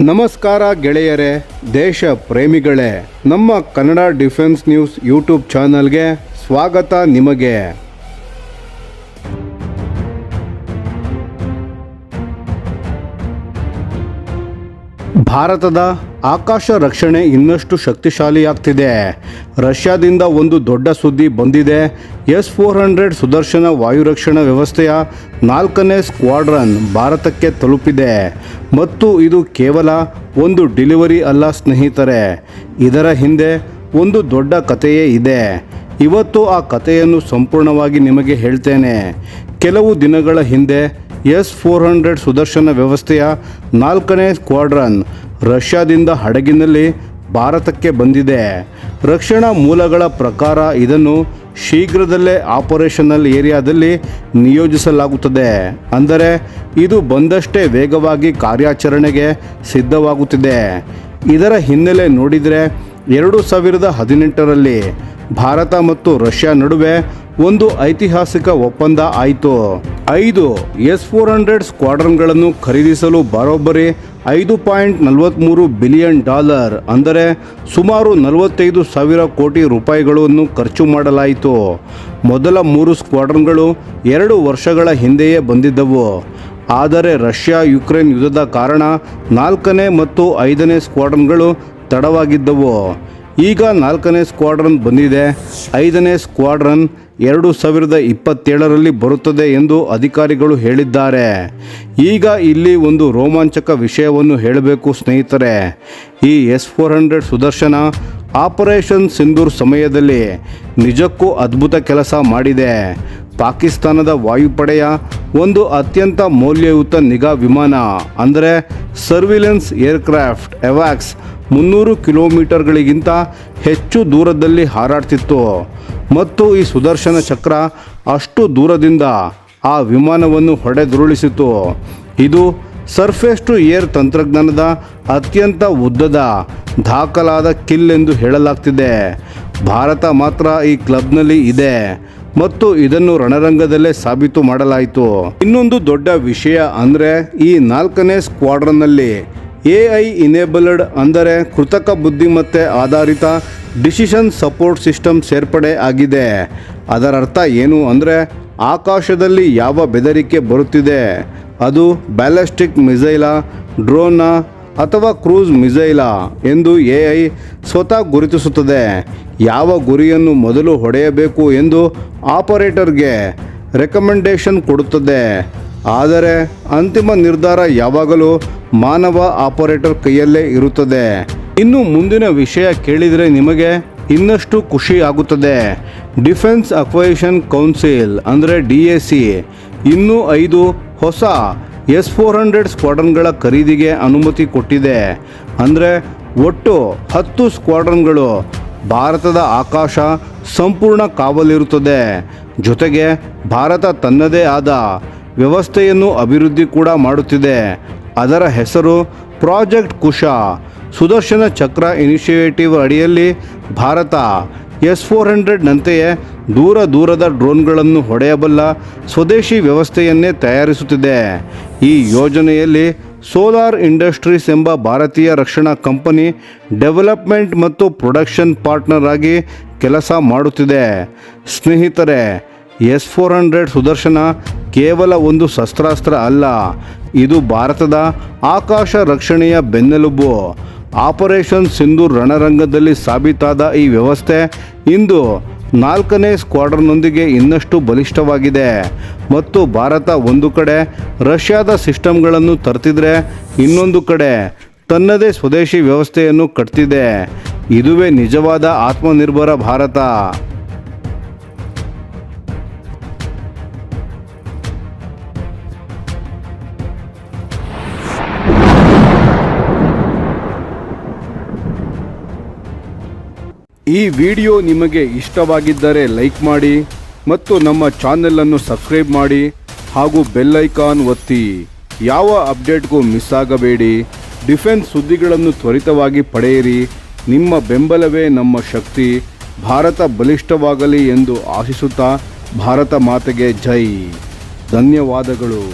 ನಮಸ್ಕಾರ ಗೆಳೆಯರೇ, ದೇಶ ಪ್ರೇಮಿಗಳೇ, ನಮ್ಮ ಕನ್ನಡ ಡಿಫೆನ್ಸ್ ನ್ಯೂಸ್ ಯೂಟ್ಯೂಬ್ ಚಾನಲ್ಗೆ ಸ್ವಾಗತ ನಿಮಗೆ. ಭಾರತದ ಆಕಾಶ ರಕ್ಷಣೆ ಇನ್ನಷ್ಟು ಶಕ್ತಿಶಾಲಿಯಾಗ್ತಿದೆ. ರಷ್ಯಾದಿಂದ ಒಂದು ದೊಡ್ಡ ಸುದ್ದಿ ಬಂದಿದೆ. S-400 ಸುದರ್ಶನ ವಾಯುರಕ್ಷಣಾ ವ್ಯವಸ್ಥೆಯ 4ನೇ ಸ್ಕ್ವಾಡ್ರನ್ ಭಾರತಕ್ಕೆ ತಲುಪಿದೆ ಮತ್ತು ಇದು ಕೇವಲ ಒಂದು ಡೆಲಿವರಿ ಅಲ್ಲ ಸ್ನೇಹಿತರೆ. ಇದರ ಹಿಂದೆ ಒಂದು ದೊಡ್ಡ ಕಥೆಯೇ ಇದೆ. ಇವತ್ತು ಆ ಕಥೆಯನ್ನು ಸಂಪೂರ್ಣವಾಗಿ ನಿಮಗೆ ಹೇಳ್ತೇನೆ. ಕೆಲವು ದಿನಗಳ ಹಿಂದೆ S-400 ಸುದರ್ಶನ ವ್ಯವಸ್ಥೆಯ 4ನೇ ಸ್ಕ್ವಾಡ್ರನ್ ರಷ್ಯಾದಿಂದ ಹಡಗಿನಲ್ಲಿ ಭಾರತಕ್ಕೆ ಬಂದಿದೆ. ರಕ್ಷಣಾ ಮೂಲಗಳ ಪ್ರಕಾರ ಇದನ್ನು ಶೀಘ್ರದಲ್ಲೇ ಆಪರೇಷನಲ್ ಏರಿಯಾದಲ್ಲಿ ನಿಯೋಜಿಸಲಾಗುತ್ತದೆ. ಅಂದರೆ ಇದು ಬಂದಷ್ಟೇ ವೇಗವಾಗಿ ಕಾರ್ಯಾಚರಣೆಗೆ ಸಿದ್ಧವಾಗುತ್ತಿದೆ. ಇದರ ಹಿನ್ನೆಲೆ ನೋಡಿದರೆ 2018ರಲ್ಲಿ ಭಾರತ ಮತ್ತು ರಷ್ಯಾ ನಡುವೆ ಒಂದು ಐತಿಹಾಸಿಕ ಒಪ್ಪಂದ ಆಯಿತು. 5 S-400 ಸ್ಕ್ವಾಡ್ರನ್ಗಳನ್ನು ಖರೀದಿಸಲು ಬರೋಬ್ಬರಿ $5.43 ಬಿಲಿಯನ್, ಅಂದರೆ ಸುಮಾರು 45,000 ಕೋಟಿ ರೂಪಾಯಿಗಳನ್ನು ಖರ್ಚು ಮಾಡಲಾಯಿತು. ಮೊದಲ 3 ಸ್ಕ್ವಾಡ್ರನ್ಗಳು 2 ವರ್ಷಗಳ ಹಿಂದೆಯೇ ಬಂದಿದ್ದವು. ಆದರೆ ರಷ್ಯಾ ಯುಕ್ರೇನ್ ಯುದ್ಧದ ಕಾರಣ 4ನೇ ಮತ್ತು 5ನೇ ಸ್ಕ್ವಾಡ್ರನ್ಗಳು ತಡವಾಗಿದ್ದವು. ಈಗ 4ನೇ ಸ್ಕ್ವಾಡ್ರನ್ ಬಂದಿದೆ. 5ನೇ ಸ್ಕ್ವಾಡ್ರನ್ 2027ರಲ್ಲಿ ಬರುತ್ತದೆ ಎಂದು ಅಧಿಕಾರಿಗಳು ಹೇಳಿದ್ದಾರೆ. ಈಗ ಇಲ್ಲಿ ಒಂದು ರೋಮಾಂಚಕ ವಿಷಯವನ್ನು ಹೇಳಬೇಕು ಸ್ನೇಹಿತರೆ. ಈ S-400 ಸುದರ್ಶನ ಆಪರೇಷನ್ ಸಿಂಧೂರ್ ಸಮಯದಲ್ಲಿ ನಿಜಕ್ಕೂ ಅದ್ಭುತ ಕೆಲಸ ಮಾಡಿದೆ. ಪಾಕಿಸ್ತಾನದ ವಾಯುಪಡೆಯ ಒಂದು ಅತ್ಯಂತ ಮೌಲ್ಯಯುತ ನಿಗಾ ವಿಮಾನ ಅಂದರೆ ಸರ್ವಿಲೆನ್ಸ್ ಏರ್ಕ್ರಾಫ್ಟ್ ಎವಾಕ್ಸ್ 300 ಕಿಲೋಮೀಟರ್ಗಳಿಗಿಂತ ಹೆಚ್ಚು ದೂರದಲ್ಲಿ ಹಾರಾಡ್ತಿತ್ತು ಮತ್ತು ಈ ಸುದರ್ಶನ ಚಕ್ರ ಅಷ್ಟು ದೂರದಿಂದ ಆ ವಿಮಾನವನ್ನು ಹೊಡೆದುರುಳಿಸಿತು. ಇದು ಸರ್ಫೇಸ್ ಟು ಏರ್ ತಂತ್ರಜ್ಞಾನದ ಅತ್ಯಂತ ಉದ್ದದ ದಾಖಲಾದ ಕಿಲ್ ಎಂದು ಹೇಳಲಾಗ್ತಿದೆ. ಭಾರತ ಮಾತ್ರ ಈ ಕ್ಲಬ್ನಲ್ಲಿ ಇದೆ ಮತ್ತು ಇದನ್ನು ರಣರಂಗದಲ್ಲೇ ಸಾಬೀತು ಮಾಡಲಾಯಿತು. ಇನ್ನೊಂದು ದೊಡ್ಡ ವಿಷಯ ಅಂದರೆ ಈ 4ನೇ ಸ್ಕ್ವಾಡ್ರನ್ನಲ್ಲಿ AI ಇನೇಬಲ್ಡ್ ಅಂದರೆ ಕೃತಕ ಬುದ್ಧಿಮತ್ತೆ ಆಧಾರಿತ ಡಿಸಿಷನ್ ಸಪೋರ್ಟ್ ಸಿಸ್ಟಮ್ ಸೇರ್ಪಡೆ ಆಗಿದೆ. ಅದರರ್ಥ ಏನು ಅಂದರೆ ಆಕಾಶದಲ್ಲಿ ಯಾವ ಬೆದರಿಕೆ ಬರುತ್ತಿದೆ, ಅದು ಬ್ಯಾಲಿಸ್ಟಿಕ್ ಮಿಸೈಲ, ಡ್ರೋನ ಅಥವಾ ಕ್ರೂಸ್ ಮಿಸೈಲ ಎಂದು AI ಸ್ವತಃ ಗುರುತಿಸುತ್ತದೆ. ಯಾವ ಗುರಿಯನ್ನು ಮೊದಲು ಹೊಡೆಯಬೇಕು ಎಂದು ಆಪರೇಟರ್ಗೆ ರೆಕಮೆಂಡೇಶನ್ ಕೊಡುತ್ತದೆ. ಆದರೆ ಅಂತಿಮ ನಿರ್ಧಾರ ಯಾವಾಗಲೂ ಮಾನವ ಆಪರೇಟರ್ ಕೈಯಲ್ಲೇ ಇರುತ್ತದೆ. ಇನ್ನು ಮುಂದಿನ ವಿಷಯ ಕೇಳಿದರೆ ನಿಮಗೆ ಇನ್ನಷ್ಟು ಖುಷಿ ಆಗುತ್ತದೆ. ಡಿಫೆನ್ಸ್ ಅಕ್ವೈಷನ್ ಕೌನ್ಸಿಲ್ ಅಂದರೆ DAC ಇನ್ನೂ 5 ಹೊಸ S-400 ಸ್ಕ್ವಾಡ್ರನ್ಗಳ ಖರೀದಿಗೆ ಅನುಮತಿ ಕೊಟ್ಟಿದೆ. ಅಂದರೆ ಒಟ್ಟು 10 ಸ್ಕ್ವಾಡ್ರನ್ಗಳು ಭಾರತದ ಆಕಾಶ ಸಂಪೂರ್ಣ ಕಾವಲಿರುತ್ತದೆ. ಜೊತೆಗೆ ಭಾರತ ತನ್ನದೇ ಆದ ವ್ಯವಸ್ಥೆಯನ್ನು ಅಭಿವೃದ್ಧಿ ಕೂಡ ಮಾಡುತ್ತಿದೆ. ಅದರ ಹೆಸರು ಪ್ರಾಜೆಕ್ಟ್ ಕುಶ. ಸುದರ್ಶನ ಚಕ್ರ ಇನಿಷಿಯೇಟಿವ್ ಅಡಿಯಲ್ಲಿ ಭಾರತ S-400ನಂತೆಯೇ ದೂರದ ಡ್ರೋನ್ಗಳನ್ನು ಹೊಡೆಯಬಲ್ಲ ಸ್ವದೇಶಿ ವ್ಯವಸ್ಥೆಯನ್ನೇ ತಯಾರಿಸುತ್ತಿದೆ. ಈ ಯೋಜನೆಯಲ್ಲಿ ಸೋಲಾರ್ ಇಂಡಸ್ಟ್ರೀಸ್ ಎಂಬ ಭಾರತೀಯ ರಕ್ಷಣಾ ಕಂಪನಿ ಡೆವಲಪ್ಮೆಂಟ್ ಮತ್ತು ಪ್ರೊಡಕ್ಷನ್ ಪಾರ್ಟ್ನರ್ ಆಗಿ ಕೆಲಸ ಮಾಡುತ್ತಿದೆ. ಸ್ನೇಹಿತರೆ, S-400 ಸುದರ್ಶನ ಕೇವಲ ಒಂದು ಶಸ್ತ್ರಾಸ್ತ್ರ ಅಲ್ಲ, ಇದು ಭಾರತದ ಆಕಾಶ ರಕ್ಷಣೆಯ ಬೆನ್ನೆಲುಬು. ಆಪರೇಷನ್ ಸಿಂಧೂರ್ ರಣರಂಗದಲ್ಲಿ ಸಾಬೀತಾದ ಈ ವ್ಯವಸ್ಥೆ ಇಂದು 4ನೇ ಸ್ಕ್ವಾಡ್ರನ್ನೊಂದಿಗೆ ಇನ್ನಷ್ಟು ಬಲಿಷ್ಠವಾಗಿದೆ ಮತ್ತು ಭಾರತ ಒಂದು ಕಡೆ ರಷ್ಯಾದ ಸಿಸ್ಟಮ್ಗಳನ್ನು ತರ್ತಿದ್ರೆ ಇನ್ನೊಂದು ಕಡೆ ತನ್ನದೇ ಸ್ವದೇಶಿ ವ್ಯವಸ್ಥೆಯನ್ನು ಕಟ್ತಿದೆ. ಇದುವೇ ನಿಜವಾದ ಆತ್ಮನಿರ್ಭರ ಭಾರತ. ಈ ವಿಡಿಯೋ ನಿಮಗೆ ಇಷ್ಟವಾಗಿದ್ದರೆ ಲೈಕ್ ಮಾಡಿ ಮತ್ತು ನಮ್ಮ ಚಾನೆಲನ್ನು ಸಬ್ಸ್ಕ್ರೈಬ್ ಮಾಡಿ ಹಾಗೂ ಬೆಲ್ ಐಕಾನ್ ಒತ್ತಿ. ಯಾವ ಅಪ್ಡೇಟ್ಗೂ ಮಿಸ್ ಆಗಬೇಡಿ. ಡಿಫೆನ್ಸ್ ಸುದ್ದಿಗಳನ್ನು ತ್ವರಿತವಾಗಿ ಪಡೆಯಿರಿ. ನಿಮ್ಮ ಬೆಂಬಲವೇ ನಮ್ಮ ಶಕ್ತಿ. ಭಾರತ ಬಲಿಷ್ಠವಾಗಲಿ ಎಂದು ಆಶಿಸುತ್ತಾ ಭಾರತ ಮಾತೆಗೆ ಜೈ. ಧನ್ಯವಾದಗಳು.